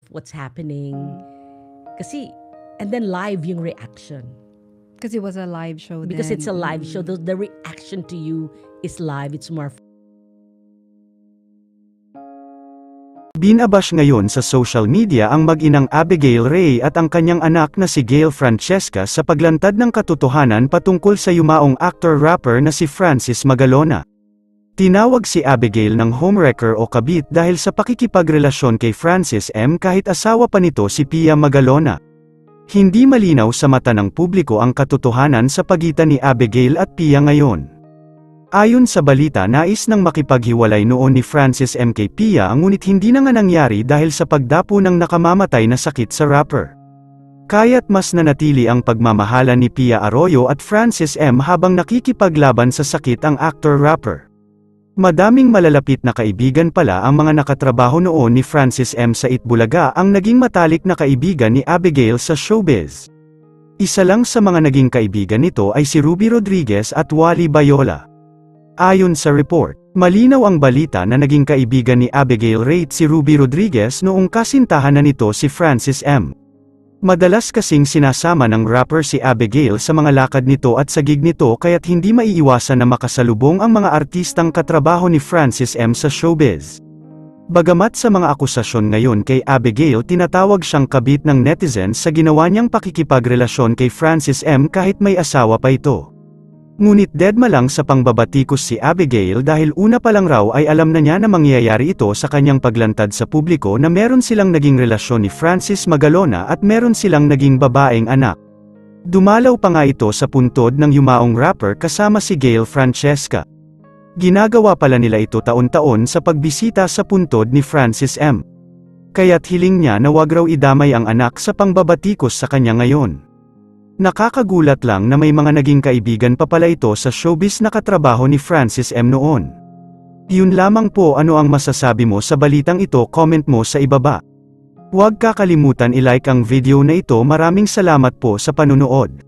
what's happening. Kasi, and then live yung reaction. Because it was a live show Because then. it's a live show, the reaction to you is live. It's more Binabash ngayon sa social media ang mag-inang Abigail Ray at ang kanyang anak na si Gayle Francesca sa paglantad ng katotohanan patungkol sa yumaong actor-rapper na si Francis Magalona. Tinawag si Abigail ng homewrecker o kabit dahil sa pakikipagrelasyon kay Francis M. kahit asawa pa nito si Pia Magalona. Hindi malinaw sa mata ng publiko ang katotohanan sa pagitan ni Abigail at Pia ngayon. Ayon sa balita, nais nang makipaghiwalay noon ni Francis M. kay Pia ngunit hindi na nga nangyari dahil sa pagdapo ng nakamamatay na sakit sa rapper. Kaya't mas nanatili ang pagmamahalan ni Pia Arroyo at Francis M. habang nakikipaglaban sa sakit ang actor-rapper. Madaming malalapit na kaibigan pala ang mga nakatrabaho noon ni Francis M. sa Itbulaga ang naging matalik na kaibigan ni Abigail sa showbiz. Isa lang sa mga naging kaibigan nito ay si Ruby Rodriguez at Wally Bayola. Ayon sa report, malinaw ang balita na naging kaibigan ni Abigail Ray si Ruby Rodriguez noong kasintahan na nito si Francis M. Madalas kasing sinasama ng rapper si Abigail sa mga lakad nito at sa gig nito kaya't hindi maiiwasan na makasalubong ang mga artistang katrabaho ni Francis M. sa showbiz. Bagamat sa mga akusasyon ngayon kay Abigail, tinatawag siyang kabit ng netizens sa ginawa niyang pakikipagrelasyon kay Francis M. kahit may asawa pa ito. Ngunit deadma lang sa pangbabatikos si Abigail dahil una pa lang raw ay alam na niya na mangyayari ito sa kanyang paglantad sa publiko na meron silang naging relasyon ni Francis Magalona at meron silang naging babaeng anak. Dumalaw pa nga ito sa puntod ng yumaong rapper kasama si Gayle Francesca. Ginagawa pala nila ito taon-taon sa pagbisita sa puntod ni Francis M. Kaya't hiling niya na wag raw idamay ang anak sa pangbabatikos sa kanya ngayon. Nakakagulat lang na may mga naging kaibigan pa pala ito sa showbiz na katrabaho ni Francis M. noon. Yun lamang po, ano ang masasabi mo sa balitang ito? Comment mo sa ibaba. Huwag kakalimutan i-like ang video na ito. Maraming salamat po sa panunood.